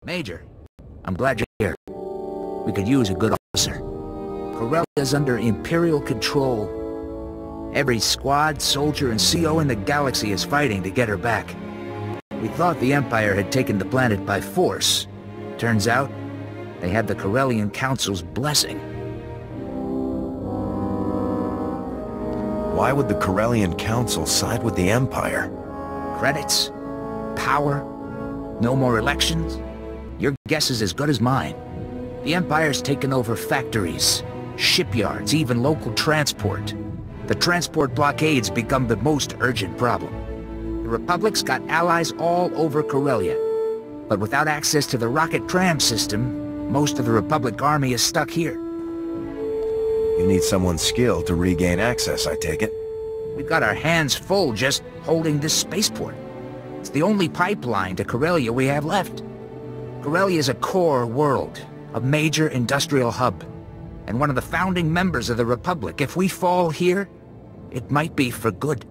Major, I'm glad you're here. We could use a good officer. Corellia's under Imperial control. Every squad, soldier, and CO in the galaxy is fighting to get her back. We thought the Empire had taken the planet by force. Turns out, they had the Corellian Council's blessing. Why would the Corellian Council side with the Empire? Credits? Power? No more elections? Your guess is as good as mine. The Empire's taken over factories, shipyards, even local transport. The transport blockades become the most urgent problem. The Republic's got allies all over Corellia. But without access to the rocket tram system, most of the Republic army is stuck here. You need someone skilled to regain access, I take it. We've got our hands full just holding this spaceport. It's the only pipeline to Corellia we have left. Corellia is a core world, a major industrial hub, and one of the founding members of the Republic. If we fall here, it might be for good.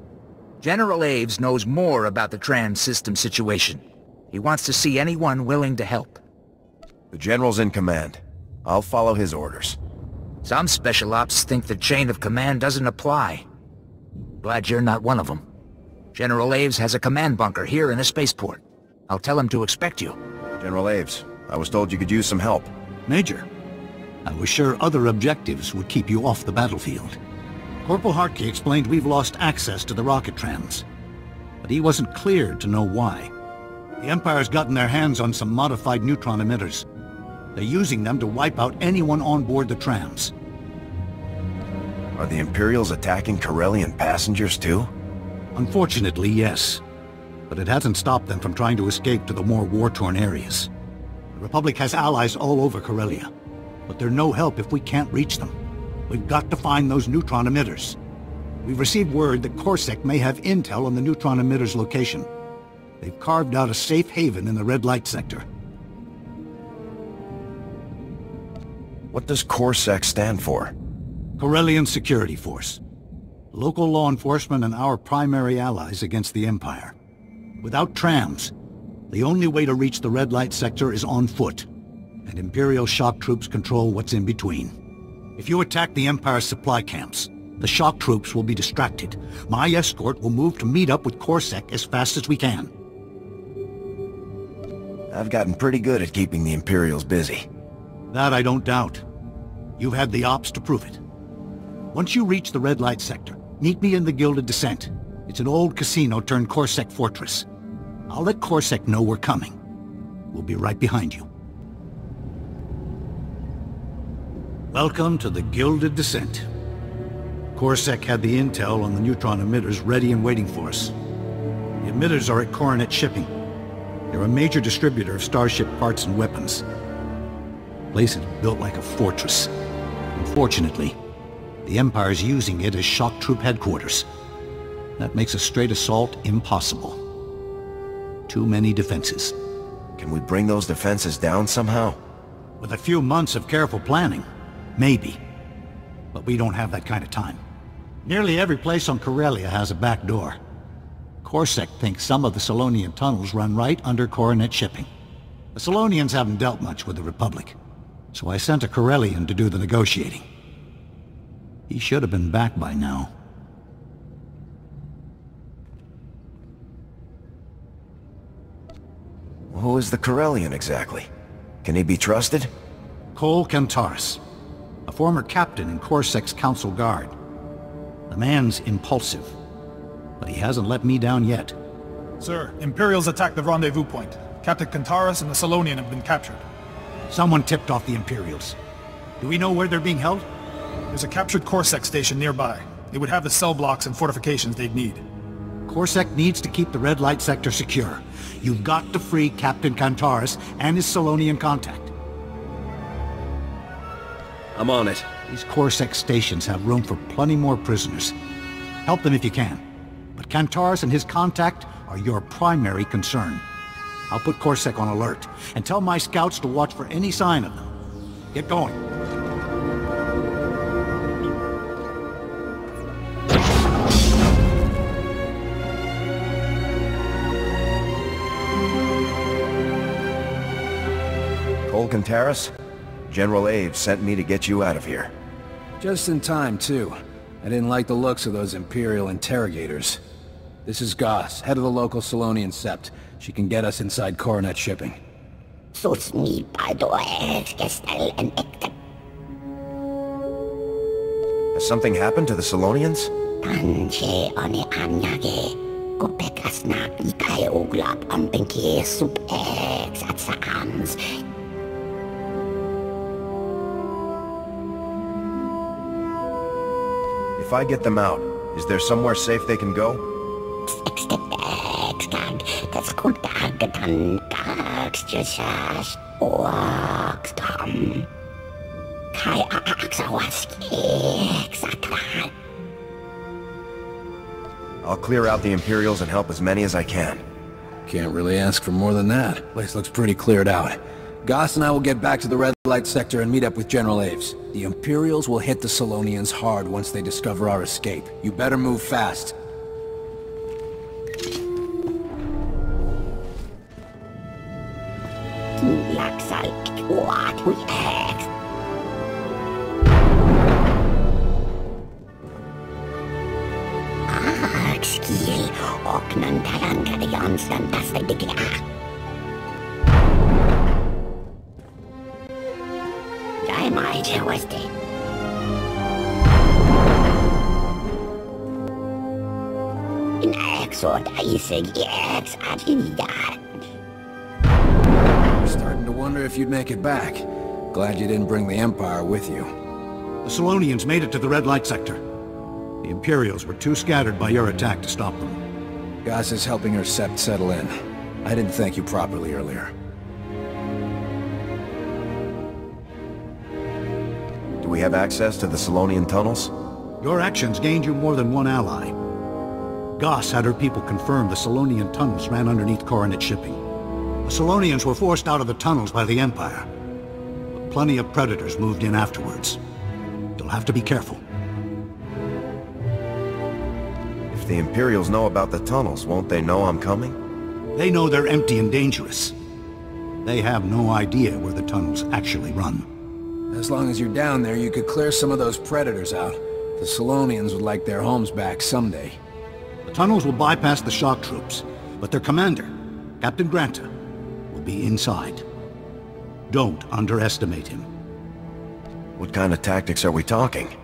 General Aves knows more about the trans system situation. He wants to see anyone willing to help. The General's in command. I'll follow his orders. Some special ops think the chain of command doesn't apply. Glad you're not one of them. General Aves has a command bunker here in the spaceport. I'll tell him to expect you. General Aves, I was told you could use some help. Major, I was sure other objectives would keep you off the battlefield. Corporal Hartke explained we've lost access to the rocket trams, but he wasn't clear to know why. The Empire's gotten their hands on some modified neutron emitters. They're using them to wipe out anyone on board the trams. Are the Imperials attacking Corellian passengers too? Unfortunately, yes. But it hasn't stopped them from trying to escape to the more war-torn areas. The Republic has allies all over Corellia, but they're no help if we can't reach them. We've got to find those neutron emitters. We've received word that Corsac may have intel on the neutron emitters' location. They've carved out a safe haven in the red light sector. What does Corsac stand for? Corellian Security Force. Local law enforcement and our primary allies against the Empire. Without trams, the only way to reach the red light sector is on foot, and Imperial shock troops control what's in between. If you attack the Empire's supply camps, the shock troops will be distracted. My escort will move to meet up with Corsac as fast as we can. I've gotten pretty good at keeping the Imperials busy. That I don't doubt. You've had the ops to prove it. Once you reach the red light sector, meet me in the Gilded Descent. It's an old casino turned Corsac fortress. I'll let Corsac know we're coming. We'll be right behind you. Welcome to the Gilded Descent. Corsac had the intel on the neutron emitters ready and waiting for us. The emitters are at Coronet Shipping. They're a major distributor of starship parts and weapons. The place is built like a fortress. Unfortunately, the Empire's using it as shock troop headquarters. That makes a straight assault impossible. Too many defenses. Can we bring those defenses down somehow? With a few months of careful planning, maybe. But we don't have that kind of time. Nearly every place on Corellia has a back door. Corsac thinks some of the Solonian tunnels run right under Coronet Shipping. The Solonians haven't dealt much with the Republic, so I sent a Corellian to do the negotiating. He should have been back by now. Who is the Corellian exactly? Can he be trusted? Cole Kantaris, a former captain in Corsac's Council Guard. The man's impulsive, but he hasn't let me down yet. Sir, Imperials attacked the rendezvous point. Captain Kantaris and the Solonian have been captured. Someone tipped off the Imperials. Do we know where they're being held? There's a captured Corsac station nearby. It would have the cell blocks and fortifications they'd need. Corsac needs to keep the red light sector secure. You've got to free Captain Kantaris and his Solonian contact. I'm on it. These Corsac stations have room for plenty more prisoners. Help them if you can. But Kantaris and his contact are your primary concern. I'll put Corsac on alert, and tell my scouts to watch for any sign of them. Get going. Cole Contaris? General Aves sent me to get you out of here. Just in time, too. I didn't like the looks of those Imperial interrogators. This is Goss, head of the local Solonian Sept. She can get us inside Coronet shipping. Has something happened to the Solonians? If I get them out, is there somewhere safe they can go? I'll clear out the Imperials and help as many as I can. Can't really ask for more than that. Place looks pretty cleared out. Goss and I will get back to the red light sector and meet up with General Aves. The Imperials will hit the Solonians hard once they discover our escape. You better move fast. Starting to wonder if you'd make it back. Glad you didn't bring the Empire with you. The Solonians made it to the red light sector. The Imperials were too scattered by your attack to stop them. Goss is helping her Sept settle in. I didn't thank you properly earlier. Do we have access to the Solonian tunnels? Your actions gained you more than one ally. Goss had her people confirm the Solonian tunnels ran underneath Coronet shipping. The Solonians were forced out of the tunnels by the Empire. But plenty of predators moved in afterwards. You'll have to be careful. If the Imperials know about the tunnels, won't they know I'm coming? They know they're empty and dangerous. They have no idea where the tunnels actually run. As long as you're down there, you could clear some of those predators out. The Solonians would like their homes back someday. The tunnels will bypass the shock troops, but their commander, Captain Granta, will be inside. Don't underestimate him. What kind of tactics are we talking?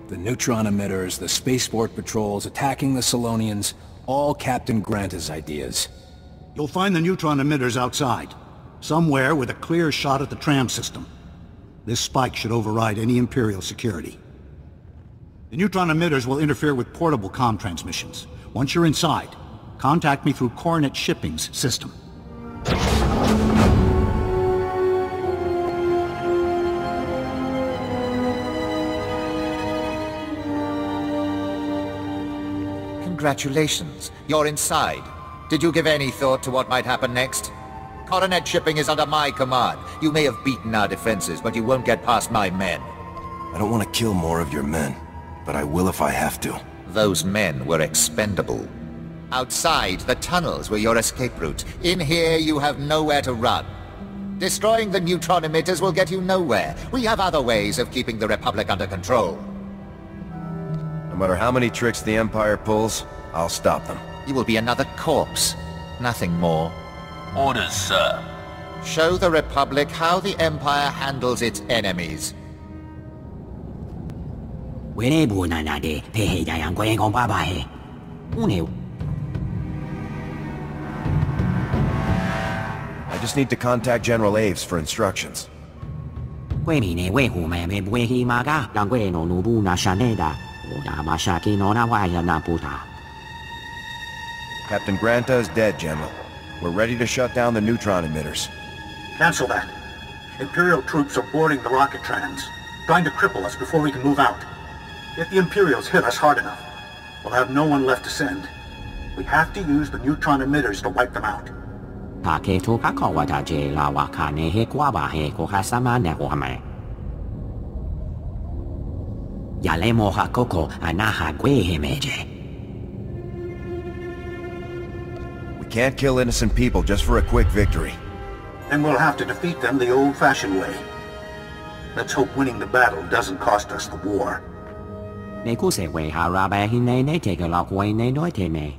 The neutron emitters, the spaceport patrols, attacking the Solonians, all Captain Granta's ideas. You'll find the neutron emitters outside, somewhere with a clear shot at the tram system. This spike should override any Imperial security. The neutron emitters will interfere with portable comm transmissions. Once you're inside, contact me through Coronet Shipping's system. Congratulations. You're inside. Did you give any thought to what might happen next? Coronet Shipping is under my command. You may have beaten our defenses, but you won't get past my men. I don't want to kill more of your men, but I will if I have to. Those men were expendable. Outside, the tunnels were your escape route. In here, you have nowhere to run. Destroying the neutron emitters will get you nowhere. We have other ways of keeping the Republic under control. No matter how many tricks the Empire pulls, I'll stop them. You will be another corpse. Nothing more. Orders, sir. Show the Republic how the Empire handles its enemies. I just need to contact General Aves for instructions. Captain Granta is dead, General. We're ready to shut down the neutron emitters. Cancel that. Imperial troops are boarding the rocket trams, trying to cripple us before we can move out. If the Imperials hit us hard enough, we'll have no one left to send. We have to use the neutron emitters to wipe them out. We can't kill innocent people just for a quick victory. Then we'll have to defeat them the old-fashioned way. Let's hope winning the battle doesn't cost us the war. 你估社會下拉拜獻你呢隻嘅落位你內聽未？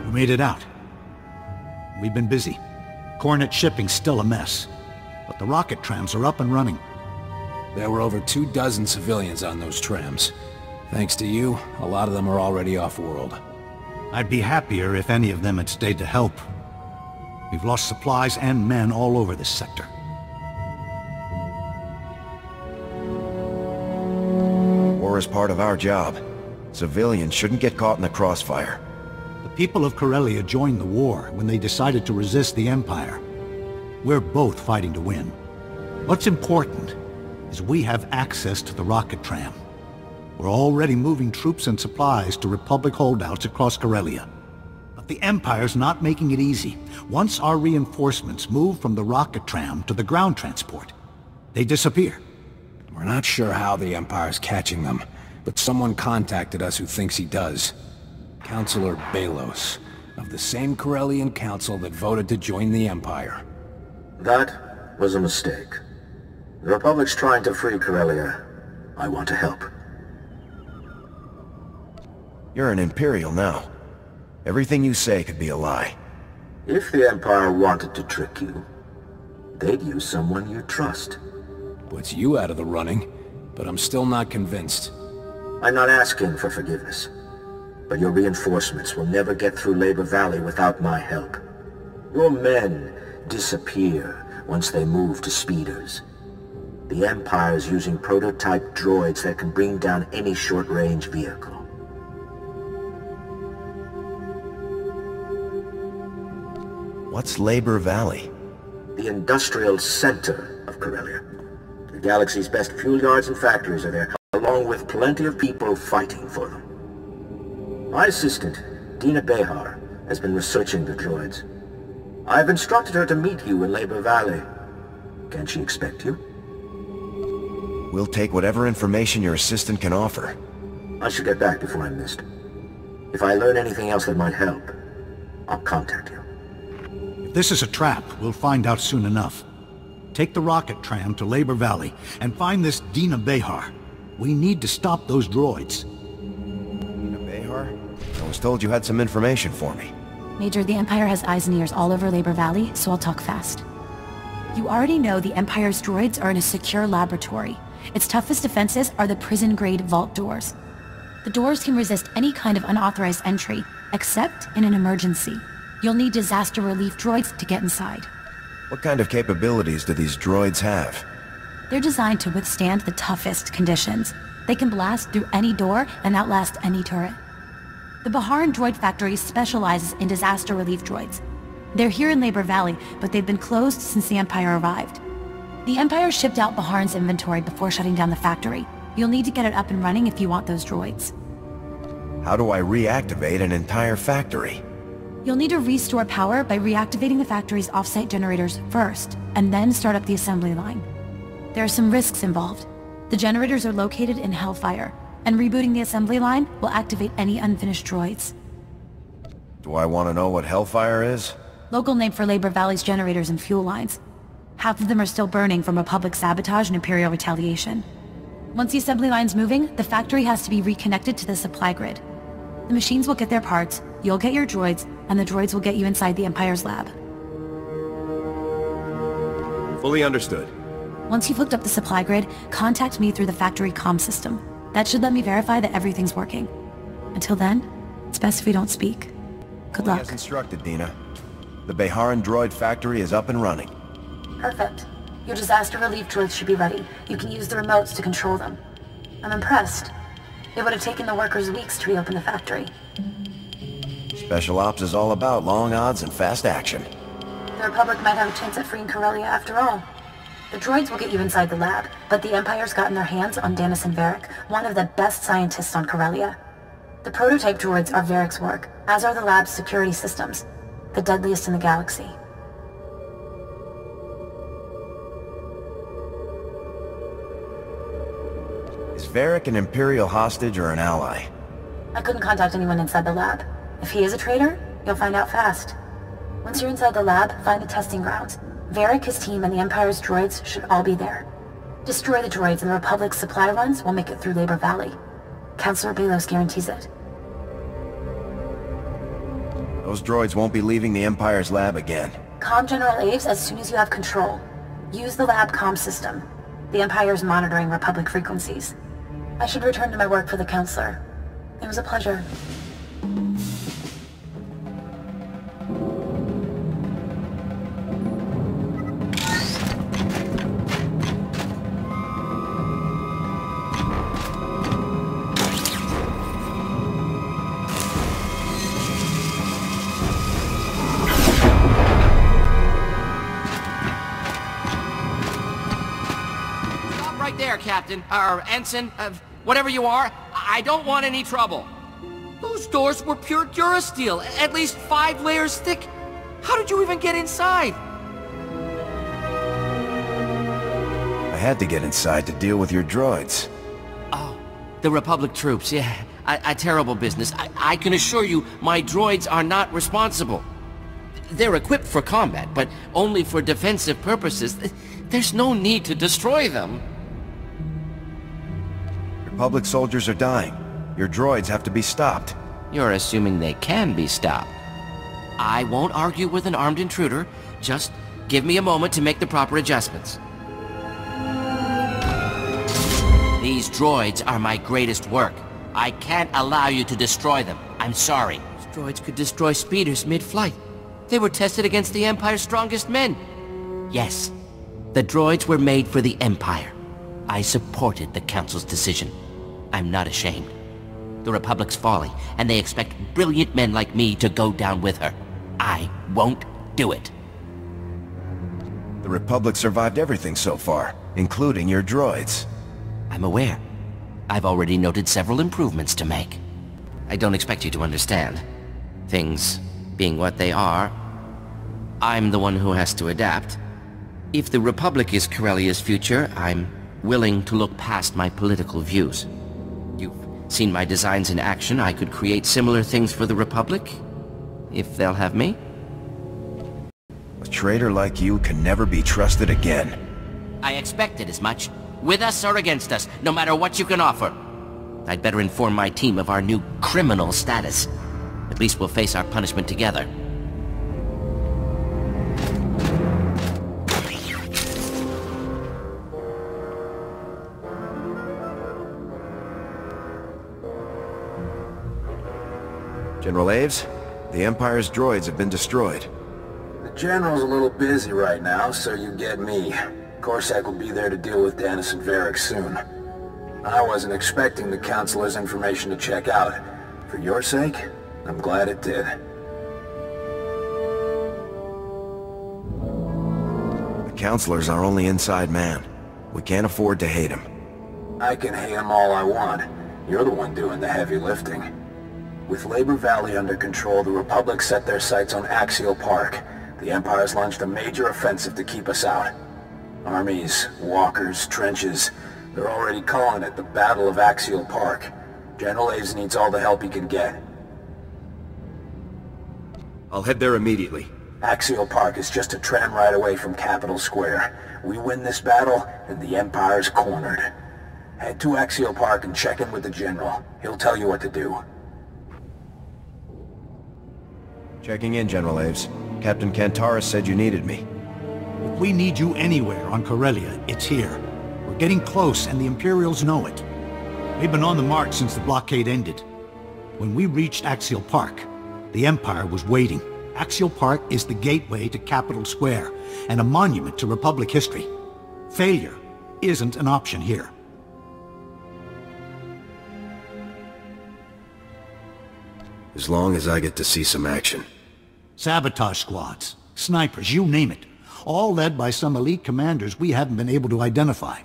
We made it out. We've been busy. Coronet shipping's still a mess. But the rocket trams are up and running. There were over 24 civilians on those trams. Thanks to you, a lot of them are already off-world. I'd be happier if any of them had stayed to help. We've lost supplies and men all over this sector. War is part of our job. Civilians shouldn't get caught in the crossfire. The people of Corellia joined the war when they decided to resist the Empire. We're both fighting to win. What's important is we have access to the rocket tram. We're already moving troops and supplies to Republic holdouts across Corellia. But the Empire's not making it easy. Once our reinforcements move from the rocket tram to the ground transport, they disappear. We're not sure how the Empire's catching them, but someone contacted us who thinks he does. Councillor Balos, of the same Corellian council that voted to join the Empire. That was a mistake. The Republic's trying to free Corellia. I want to help. You're an Imperial now. Everything you say could be a lie. If the Empire wanted to trick you, they'd use someone you trust. Puts you out of the running, but I'm still not convinced. I'm not asking for forgiveness, but your reinforcements will never get through Labor Valley without my help. Your men disappear once they move to speeders. The Empire's using prototype droids that can bring down any short-range vehicle. What's Labor Valley? The industrial center of Corellia. The galaxy's best fuel yards and factories are there, along with plenty of people fighting for them. My assistant, Dina Behar, has been researching the droids. I've instructed her to meet you in Labor Valley. Can she expect you? We'll take whatever information your assistant can offer. I should get back before I'm missed. If I learn anything else that might help, I'll contact you. If this is a trap, we'll find out soon enough. Take the rocket tram to Labor Valley and find this Dina Behar. We need to stop those droids. Dina Behar? I was told you had some information for me. Major, the Empire has eyes and ears all over Labor Valley, so I'll talk fast. You already know the Empire's droids are in a secure laboratory. Its toughest defenses are the prison-grade vault doors. The doors can resist any kind of unauthorized entry, except in an emergency. You'll need disaster relief droids to get inside. What kind of capabilities do these droids have? They're designed to withstand the toughest conditions. They can blast through any door and outlast any turret. The Baharan Droid Factory specializes in disaster relief droids. They're here in Labor Valley, but they've been closed since the Empire arrived. The Empire shipped out Baharan's inventory before shutting down the factory. You'll need to get it up and running if you want those droids. How do I reactivate an entire factory? You'll need to restore power by reactivating the factory's off-site generators first, and then start up the assembly line. There are some risks involved. The generators are located in Hellfire, and rebooting the assembly line will activate any unfinished droids. Do I want to know what Hellfire is? Local name for Labor Valley's generators and fuel lines. Half of them are still burning from Republic sabotage and Imperial retaliation. Once the assembly line's moving, the factory has to be reconnected to the supply grid. The machines will get their parts, you'll get your droids, and the droids will get you inside the Empire's lab. Fully understood. Once you've hooked up the supply grid, contact me through the factory comm system. That should let me verify that everything's working. Until then, it's best if we don't speak. Good luck. As instructed, Dina. The Baharan droid factory is up and running. Perfect. Your disaster relief droids should be ready. You can use the remotes to control them. I'm impressed. It would have taken the workers weeks to reopen the factory. Special Ops is all about long odds and fast action. The Republic might have a chance at freeing Corellia after all. The droids will get you inside the lab, but the Empire's gotten their hands on Dennison Varric, one of the best scientists on Corellia. The prototype droids are Varric's work, as are the lab's security systems, the deadliest in the galaxy. Is Varric an Imperial hostage or an ally? I couldn't contact anyone inside the lab. If he is a traitor, you'll find out fast. Once you're inside the lab, find the testing grounds. Varric, his team, and the Empire's droids should all be there. Destroy the droids and the Republic's supply runs will make it through Labor Valley. Councilor Balos guarantees it. Those droids won't be leaving the Empire's lab again. Comm General Aves as soon as you have control. Use the lab comm system. The Empire's monitoring Republic frequencies. I should return to my work for the Councilor. It was a pleasure. Right there, Captain, or Ensign, whatever you are. I don't want any trouble. Those doors were pure Durasteel, at least 5 layers thick. How did you even get inside? I had to get inside to deal with your droids. Oh, the Republic troops, yeah. A terrible business. I can assure you, my droids are not responsible. They're equipped for combat, but only for defensive purposes. There's no need to destroy them. Republic soldiers are dying. Your droids have to be stopped. You're assuming they can be stopped. I won't argue with an armed intruder. Just give me a moment to make the proper adjustments. These droids are my greatest work. I can't allow you to destroy them. I'm sorry. These droids could destroy speeders mid-flight. They were tested against the Empire's strongest men. Yes, the droids were made for the Empire. I supported the Council's decision. I'm not ashamed. The Republic's folly, and they expect brilliant men like me to go down with her. I won't do it. The Republic survived everything so far, including your droids. I'm aware. I've already noted several improvements to make. I don't expect you to understand. Things being what they are, I'm the one who has to adapt. If the Republic is Corellia's future, I'm willing to look past my political views. You've seen my designs in action. I could create similar things for the Republic, if they'll have me. A traitor like you can never be trusted again. I expected as much. With us or against us, no matter what you can offer. I'd better inform my team of our new criminal status. At least we'll face our punishment together. General Aves, the Empire's droids have been destroyed. The General's a little busy right now, so you get me. Corsac will be there to deal with Dennison Varric soon. I wasn't expecting the Councilor's information to check out. For your sake, I'm glad it did. The Councilor's our only inside man. We can't afford to hate him. I can hate him all I want. You're the one doing the heavy lifting. With Labor Valley under control, the Republic set their sights on Axial Park. The Empire's launched a major offensive to keep us out. Armies, walkers, trenches, they're already calling it the Battle of Axial Park. General Aves needs all the help he can get. I'll head there immediately. Axial Park is just a tram ride away from Capitol Square. We win this battle, and the Empire's cornered. Head to Axial Park and check in with the General. He'll tell you what to do. Checking in, General Aves. Captain Kantaris said you needed me. If we need you anywhere on Corellia, it's here. We're getting close, and the Imperials know it. We've been on the march since the blockade ended. When we reached Axial Park, the Empire was waiting. Axial Park is the gateway to Capitol Square, and a monument to Republic history. Failure isn't an option here. As long as I get to see some action. Sabotage squads, snipers, you name it. All led by some elite commanders we haven't been able to identify.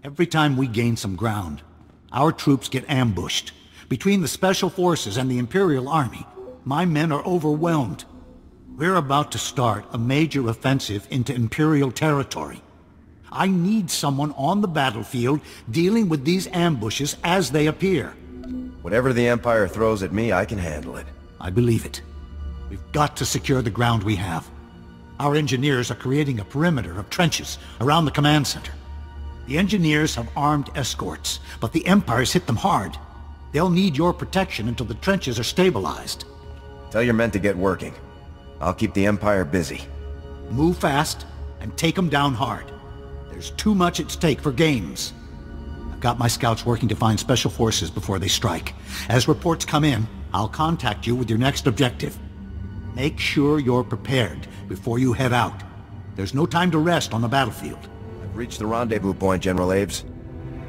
Every time we gain some ground, our troops get ambushed. Between the Special Forces and the Imperial Army, my men are overwhelmed. We're about to start a major offensive into Imperial territory. I need someone on the battlefield dealing with these ambushes as they appear. Whatever the Empire throws at me, I can handle it. I believe it. We've got to secure the ground we have. Our engineers are creating a perimeter of trenches around the command center. The engineers have armed escorts, but the Empire's hit them hard. They'll need your protection until the trenches are stabilized. Tell your men to get working. I'll keep the Empire busy. Move fast and take them down hard. There's too much at stake for games. I've got my scouts working to find Special Forces before they strike. As reports come in, I'll contact you with your next objective. Make sure you're prepared before you head out. There's no time to rest on the battlefield. I've reached the rendezvous point, General Aves.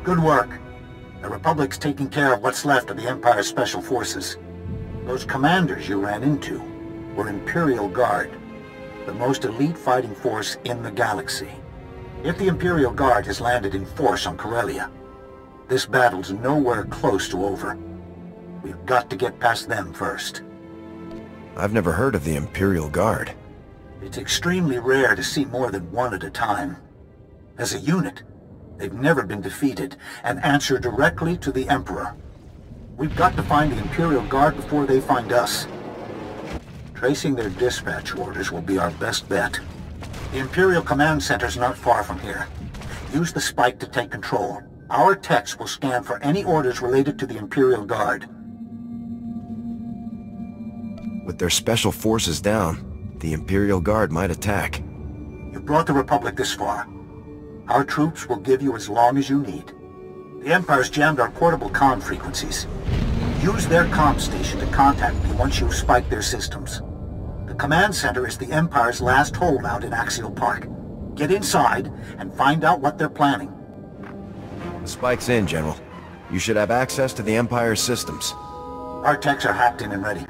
Good work. The Republic's taking care of what's left of the Empire's Special Forces. Those commanders you ran into were Imperial Guard, the most elite fighting force in the galaxy. If the Imperial Guard has landed in force on Corellia, this battle's nowhere close to over. We've got to get past them first. I've never heard of the Imperial Guard. It's extremely rare to see more than one at a time. As a unit, they've never been defeated and answer directly to the Emperor. We've got to find the Imperial Guard before they find us. Tracing their dispatch orders will be our best bet. The Imperial Command Center's not far from here. Use the spike to take control. Our techs will scan for any orders related to the Imperial Guard. With their Special Forces down, the Imperial Guard might attack. You brought the Republic this far. Our troops will give you as long as you need. The Empire's jammed our portable comm frequencies. Use their comm station to contact me once you've spiked their systems. The command center is the Empire's last holdout in Axial Park. Get inside and find out what they're planning. The spike's in, General. You should have access to the Empire's systems. Our techs are hacked in and ready.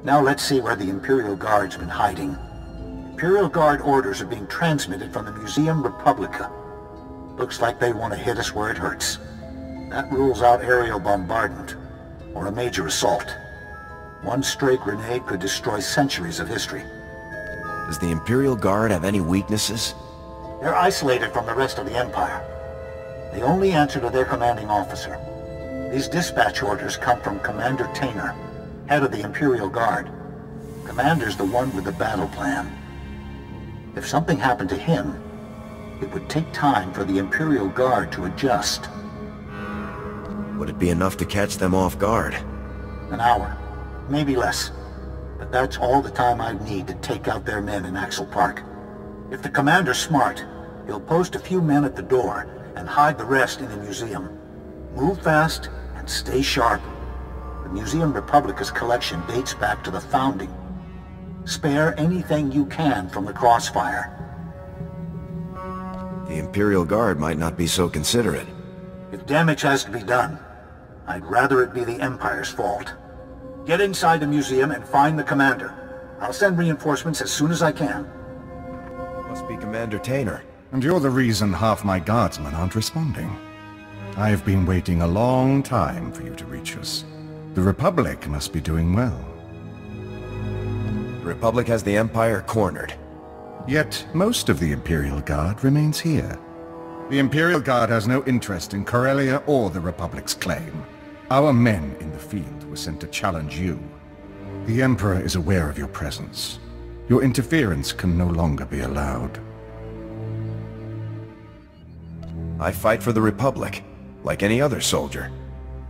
Now let's see where the Imperial Guard's been hiding. Imperial Guard orders are being transmitted from the Museum Republica. Looks like they want to hit us where it hurts. That rules out aerial bombardment, or a major assault. One stray grenade could destroy centuries of history. Does the Imperial Guard have any weaknesses? They're isolated from the rest of the Empire. They only answer to their commanding officer. These dispatch orders come from Commander Tainer, head of the Imperial Guard. Commander's the one with the battle plan. If something happened to him, it would take time for the Imperial Guard to adjust. Would it be enough to catch them off guard? An hour, maybe less. But that's all the time I'd need to take out their men in Axial Park. If the commander's smart, he'll post a few men at the door and hide the rest in the museum. Move fast and stay sharp. The Museum Republica's collection dates back to the founding. Spare anything you can from the crossfire. The Imperial Guard might not be so considerate. If damage has to be done, I'd rather it be the Empire's fault. Get inside the museum and find the commander. I'll send reinforcements as soon as I can. Must be Commander Tainer. And you're the reason half my guardsmen aren't responding. I've been waiting a long time for you to reach us. The Republic must be doing well. The Republic has the Empire cornered. Yet most of the Imperial Guard remains here. The Imperial Guard has no interest in Corellia or the Republic's claim. Our men in the field were sent to challenge you. The Emperor is aware of your presence. Your interference can no longer be allowed. I fight for the Republic, like any other soldier.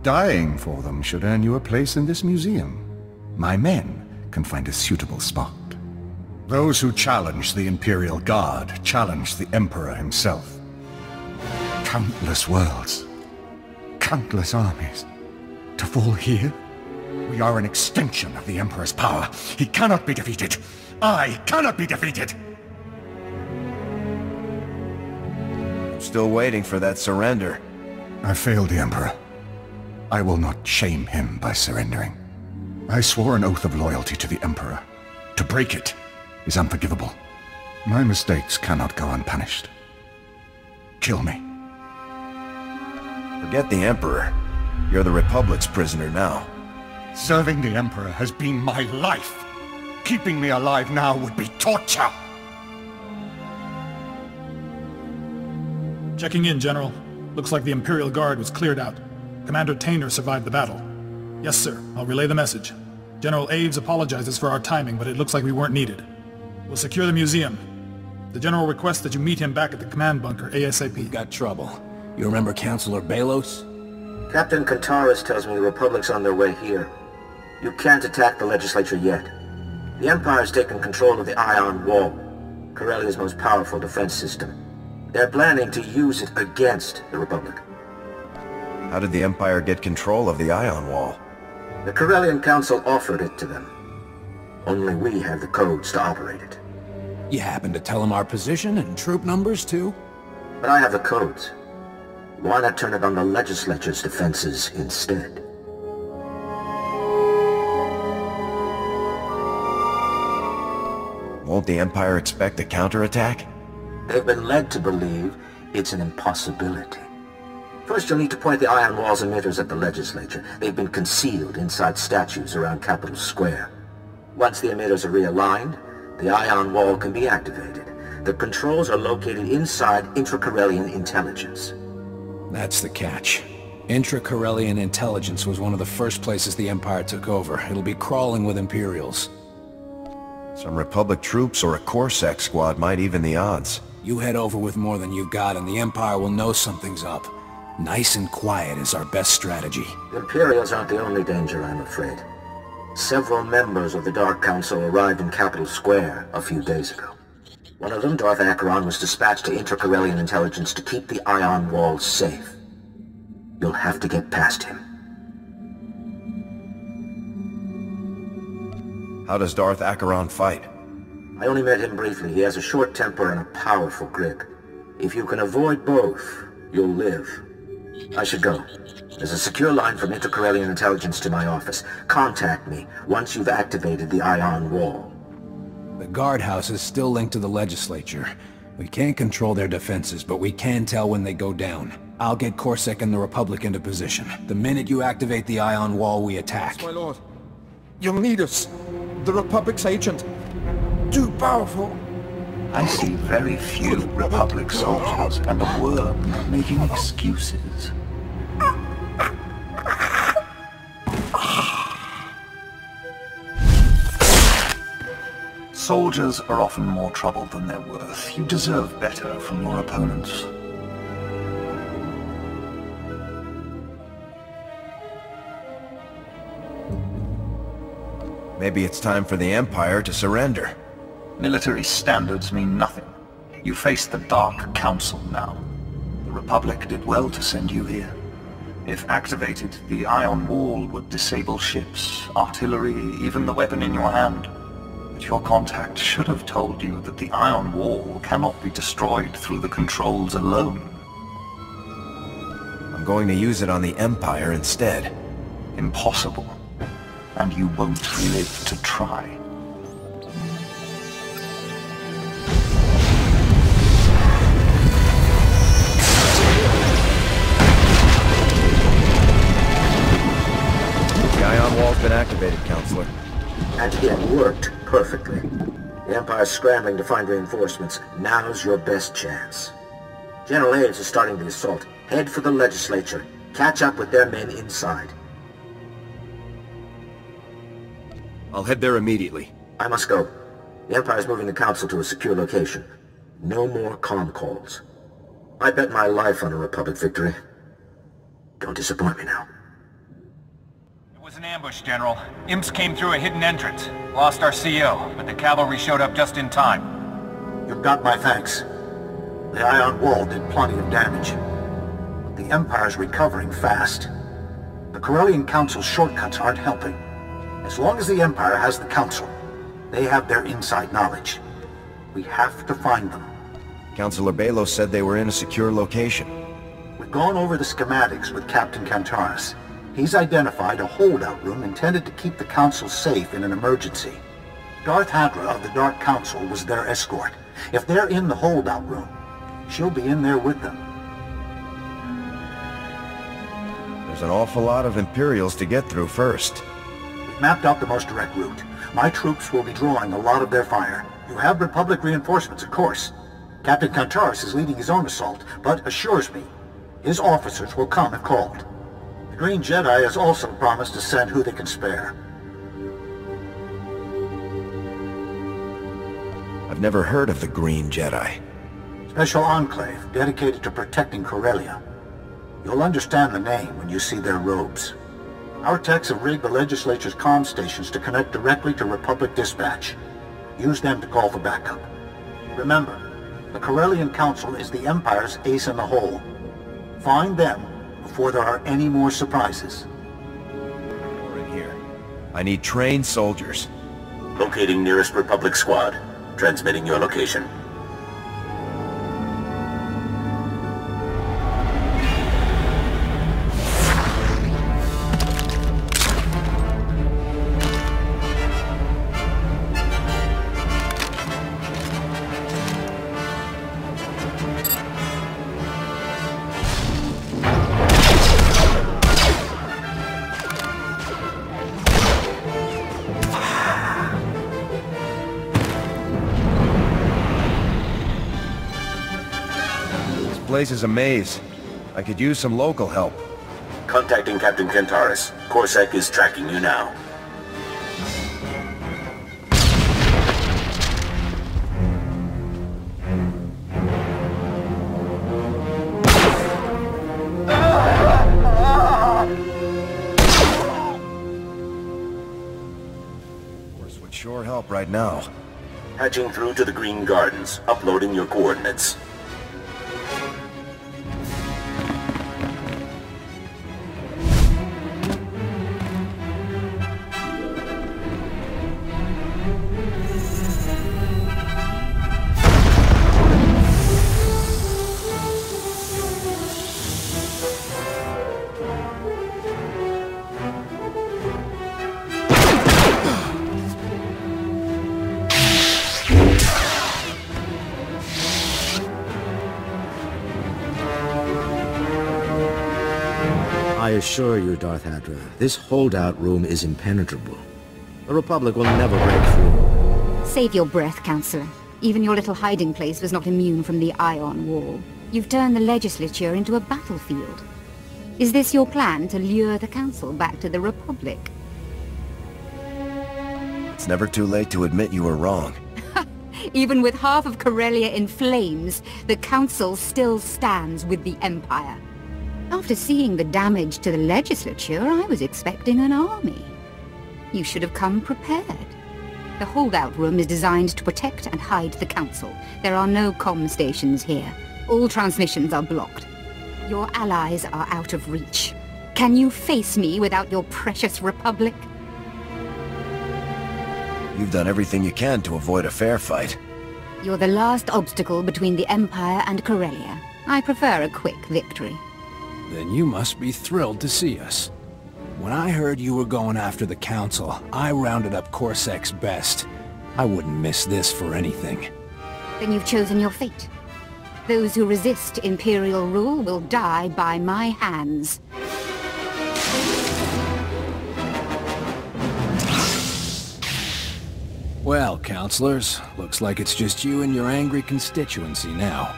Dying for them should earn you a place in this museum. My men can find a suitable spot. Those who challenge the Imperial Guard challenge the Emperor himself. Countless worlds, countless armies. To fall here? We are an extension of the Emperor's power. He cannot be defeated. I cannot be defeated! I'm still waiting for that surrender. I failed the Emperor. I will not shame him by surrendering. I swore an oath of loyalty to the Emperor. To break it is unforgivable. My mistakes cannot go unpunished. Kill me. Forget the Emperor. You're the Republic's prisoner now. Serving the Emperor has been my life. Keeping me alive now would be torture. Checking in, General. Looks like the Imperial Guard was cleared out. Commander Tainer survived the battle. Yes, sir. I'll relay the message. General Aves apologizes for our timing, but it looks like we weren't needed. We'll secure the museum. The General requests that you meet him back at the command bunker ASAP. We've got trouble. You remember Councilor Belos? Captain Kantaris tells me the Republic's on their way here. You can't attack the Legislature yet. The Empire's taken control of the Ion Wall, Corellia's most powerful defense system. They're planning to use it against the Republic. How did the Empire get control of the Ion Wall? The Corellian Council offered it to them. Only we have the codes to operate it. You happen to tell them our position and troop numbers, too? But I have the codes. Why not turn it on the Legislature's defenses instead? Won't the Empire expect a counterattack? They've been led to believe it's an impossibility. First, you'll need to point the Ion Wall's emitters at the Legislature. They've been concealed inside statues around Capitol Square. Once the emitters are realigned, the Ion Wall can be activated. The controls are located inside intra-Corellian intelligence. That's the catch. Intra-Corellian intelligence was one of the first places the Empire took over. It'll be crawling with Imperials. Some Republic troops or a Corsac squad might even the odds. You head over with more than you've got and the Empire will know something's up. Nice and quiet is our best strategy. The Imperials aren't the only danger, I'm afraid. Several members of the Dark Council arrived in Capitol Square a few days ago. One of them, Darth Acheron, was dispatched to intra-Corellian intelligence to keep the Ion Wall safe. You'll have to get past him. How does Darth Acheron fight? I only met him briefly. He has a short temper and a powerful grip. If you can avoid both, you'll live. I should go. There's a secure line from intra-Corellian intelligence to my office. Contact me once you've activated the Ion Wall. The guardhouse is still linked to the Legislature. We can't control their defenses, but we can tell when they go down. I'll get Corsac and the Republic into position. The minute you activate the Ion Wall, we attack. Yes, my lord. You'll need us. The Republic's agent. Too powerful. I see very few Republic soldiers and a worm making excuses. Soldiers are often more trouble than they're worth. You deserve better from your opponents. Maybe it's time for the Empire to surrender. Military standards mean nothing. You face the Dark Council now. The Republic did well to send you here. If activated, the Ion Wall would disable ships, artillery, even the weapon in your hand. But your contact should have told you that the Ion Wall cannot be destroyed through the controls alone. I'm going to use it on the Empire instead. Impossible. And you won't live to try. The Ion Wall's been activated, Counselor. And it worked perfectly. The Empire's scrambling to find reinforcements. Now's your best chance. General Aves is starting the assault. Head for the Legislature. Catch up with their men inside. I'll head there immediately. I must go. The Empire's moving the Council to a secure location. No more comm calls. I bet my life on a Republic victory. Don't disappoint me now. It was an ambush, General. Imps came through a hidden entrance. Lost our CO, but the cavalry showed up just in time. You've got my thanks. The Ion Wall did plenty of damage. But the Empire's recovering fast. The Corellian Council's shortcuts aren't helping. As long as the Empire has the Council, they have their inside knowledge. We have to find them. Councilor Belos said they were in a secure location. We've gone over the schematics with Captain Kantaris. He's identified a holdout room intended to keep the Council safe in an emergency. Darth Hadra of the Dark Council was their escort. If they're in the holdout room, she'll be in there with them. There's an awful lot of Imperials to get through first. We've mapped out the most direct route. My troops will be drawing a lot of their fire. You have Republic reinforcements, of course. Captain Kantaris is leading his own assault, but assures me his officers will come if called. The Green Jedi has also promised to send who they can spare. I've never heard of the Green Jedi. Special enclave dedicated to protecting Corellia. You'll understand the name when you see their robes. Our techs have rigged the Legislature's comm stations to connect directly to Republic dispatch. Use them to call for backup. Remember, the Corellian Council is the Empire's ace in the hole. Find them before there are any more surprises. We're in here. I need trained soldiers. Locating nearest Republic squad. Transmitting your location. This place is a maze. I could use some local help. Contacting Captain Kantaris. Corsac is tracking you now. Force would sure help right now. Patching through to the Green Gardens. Uploading your coordinates. I assure you, Darth Hadra, this holdout room is impenetrable. The Republic will never break through. Save your breath, Counselor. Even your little hiding place was not immune from the Ion Wall. You've turned the Legislature into a battlefield. Is this your plan to lure the Council back to the Republic? It's never too late to admit you were wrong. Even with half of Corellia in flames, the Council still stands with the Empire. After seeing the damage to the Legislature, I was expecting an army. You should have come prepared. The holdout room is designed to protect and hide the Council. There are no comm stations here. All transmissions are blocked. Your allies are out of reach. Can you face me without your precious Republic? You've done everything you can to avoid a fair fight. You're the last obstacle between the Empire and Corellia. I prefer a quick victory. Then you must be thrilled to see us. When I heard you were going after the Council, I rounded up Corsac's best. I wouldn't miss this for anything. Then you've chosen your fate. Those who resist Imperial rule will die by my hands. Well, Counselors, looks like it's just you and your angry constituency now.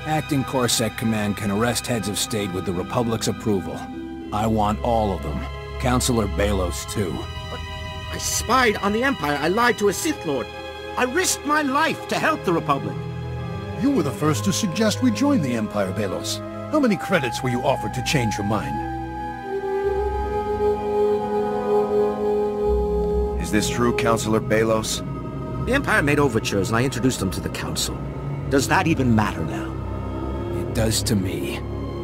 Acting Corsac Command can arrest heads of state with the Republic's approval. I want all of them. Counselor Belos, too. But I spied on the Empire. I lied to a Sith Lord. I risked my life to help the Republic. You were the first to suggest we join the Empire, Belos. How many credits were you offered to change your mind? Is this true, Counselor Belos? The Empire made overtures and I introduced them to the Council. Does that even matter now? It does to me.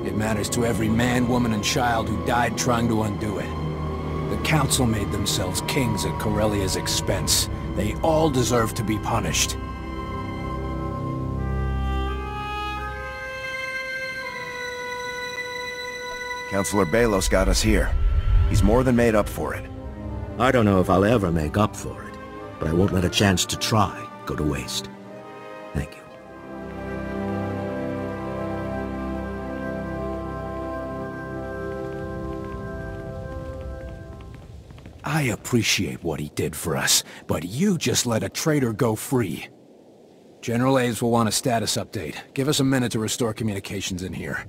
It matters to every man, woman, and child who died trying to undo it. The Council made themselves kings at Corellia's expense. They all deserve to be punished. Counselor Belos got us here. He's more than made up for it. I don't know if I'll ever make up for it, but I won't let a chance to try go to waste. Thank you. I appreciate what he did for us, but you just let a traitor go free. General Aves will want a status update. Give us a minute to restore communications in here.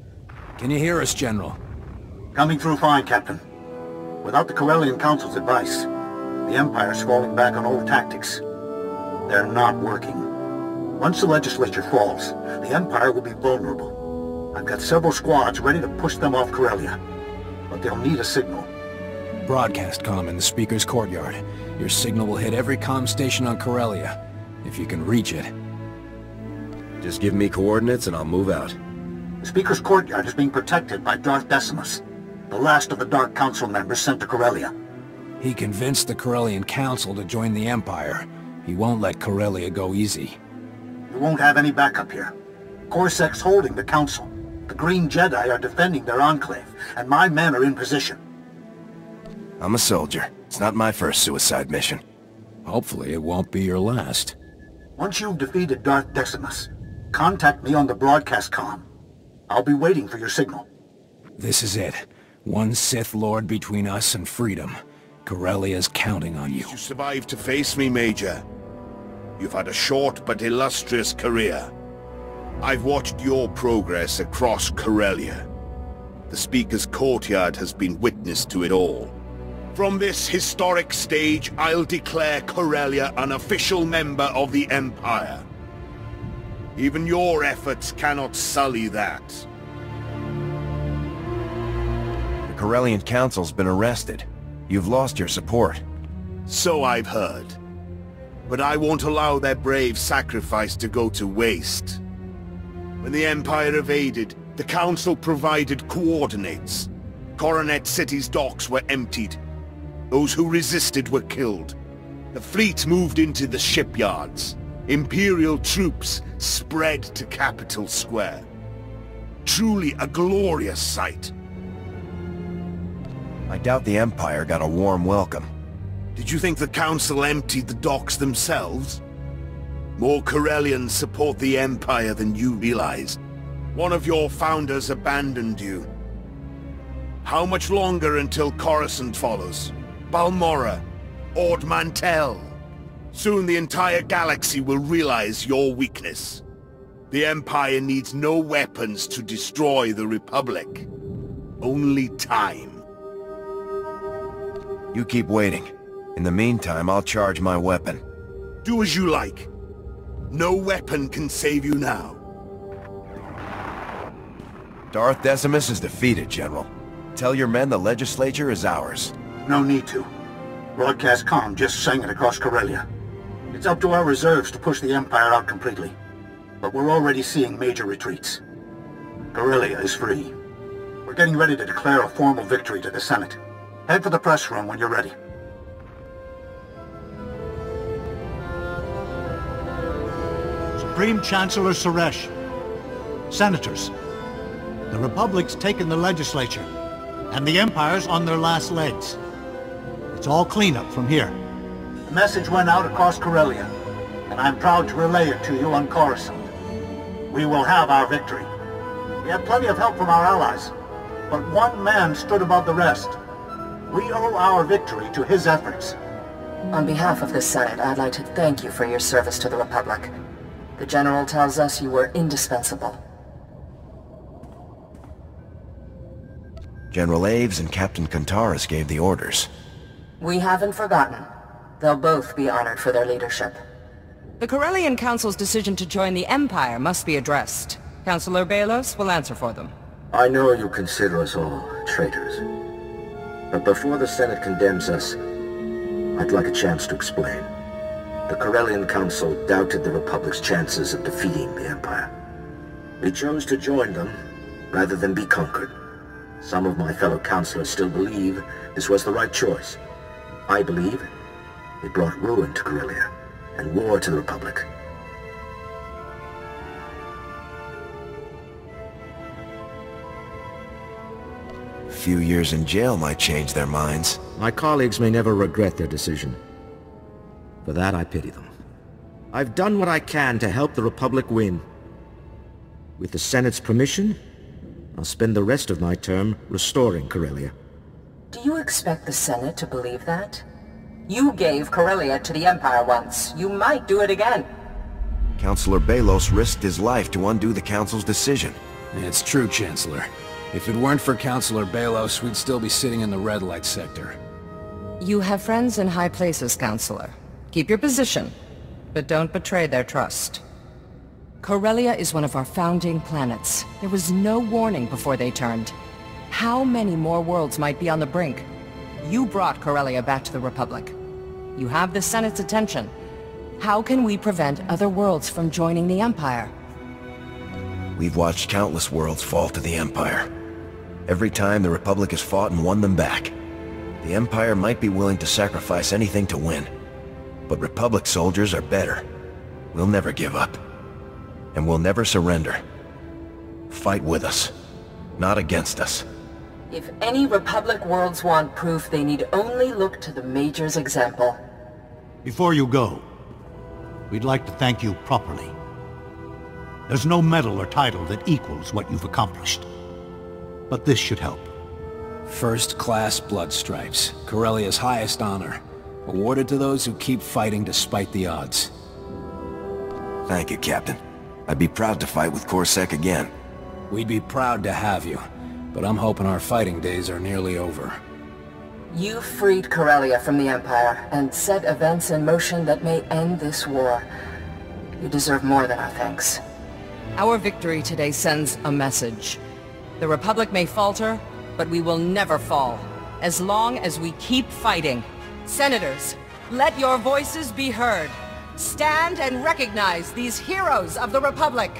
Can you hear us, General? Coming through fine, Captain. Without the Corellian Council's advice, the Empire's falling back on old tactics. They're not working. Once the Legislature falls, the Empire will be vulnerable. I've got several squads ready to push them off Corellia, but they'll need a signal. Broadcast comm in the Speaker's courtyard. Your signal will hit every comm station on Corellia, if you can reach it. Just give me coordinates and I'll move out. The Speaker's courtyard is being protected by Darth Decimus, the last of the Dark Council members sent to Corellia. He convinced the Corellian Council to join the Empire. He won't let Corellia go easy. You won't have any backup here. Corsair's holding the Council. The Green Jedi are defending their enclave, and my men are in position. I'm a soldier. It's not my first suicide mission. Hopefully it won't be your last. Once you've defeated Darth Decimus, contact me on the broadcast comm. I'll be waiting for your signal. This is it. One Sith Lord between us and freedom. Corellia's counting on you. You survived to face me, Major. You've had a short but illustrious career. I've watched your progress across Corellia. The Speaker's courtyard has been witness to it all. From this historic stage, I'll declare Corellia an official member of the Empire. Even your efforts cannot sully that. The Corellian Council's been arrested. You've lost your support. So I've heard. But I won't allow their brave sacrifice to go to waste. When the Empire evaded, the Council provided coordinates. Coronet City's docks were emptied. Those who resisted were killed. The fleet moved into the shipyards. Imperial troops spread to Capital Square. Truly a glorious sight. I doubt the Empire got a warm welcome. Did you think the Council emptied the docks themselves? More Corellians support the Empire than you realize. One of your founders abandoned you. How much longer until Coruscant follows? Balmorra, Ord Mantell. Soon the entire galaxy will realize your weakness. The Empire needs no weapons to destroy the Republic. Only time. You keep waiting. In the meantime, I'll charge my weapon. Do as you like. No weapon can save you now. Darth Decimus is defeated, General. Tell your men the Legislature is ours. No need to. Broadcast comm just sang it across Corellia. It's up to our reserves to push the Empire out completely. But we're already seeing major retreats. Corellia is free. We're getting ready to declare a formal victory to the Senate. Head for the press room when you're ready. Supreme Chancellor Suresh. Senators. The Republic's taken the Legislature, and the Empire's on their last legs. It's all cleanup from here. The message went out across Corellia, and I'm proud to relay it to you on Coruscant. We will have our victory. We had plenty of help from our allies, but one man stood above the rest. We owe our victory to his efforts. On behalf of the Senate, I'd like to thank you for your service to the Republic. The General tells us you were indispensable. General Aves and Captain Kantaris gave the orders. We haven't forgotten. They'll both be honored for their leadership. The Corellian Council's decision to join the Empire must be addressed. Councillor Balos will answer for them. I know you consider us all traitors. But before the Senate condemns us, I'd like a chance to explain. The Corellian Council doubted the Republic's chances of defeating the Empire. We chose to join them rather than be conquered. Some of my fellow councilors still believe this was the right choice. I believe it brought ruin to Corellia and war to the Republic. few years in jail might change their minds. My colleagues may never regret their decision. For that, I pity them. I've done what I can to help the Republic win. With the Senate's permission, I'll spend the rest of my term restoring Corellia. Do you expect the Senate to believe that? You gave Corellia to the Empire once. You might do it again. Councilor Belos risked his life to undo the Council's decision. It's true, Chancellor. If it weren't for Councilor Belos, we'd still be sitting in the red light sector. You have friends in high places, Counselor. Keep your position, but don't betray their trust. Corellia is one of our founding planets. There was no warning before they turned. How many more worlds might be on the brink? You brought Corellia back to the Republic. You have the Senate's attention. How can we prevent other worlds from joining the Empire? We've watched countless worlds fall to the Empire. Every time the Republic has fought and won them back. The Empire might be willing to sacrifice anything to win. But Republic soldiers are better. We'll never give up. And we'll never surrender. Fight with us, not against us. If any Republic worlds want proof, they need only look to the Major's example. Before you go, we'd like to thank you properly. There's no medal or title that equals what you've accomplished. But this should help. First-class blood stripes, Corellia's highest honor, awarded to those who keep fighting despite the odds. Thank you, Captain. I'd be proud to fight with Corsair again. We'd be proud to have you, but I'm hoping our fighting days are nearly over. You freed Corellia from the Empire, and set events in motion that may end this war. You deserve more than our thanks. Our victory today sends a message. The Republic may falter, but we will never fall, as long as we keep fighting. Senators, let your voices be heard. Stand and recognize these heroes of the Republic.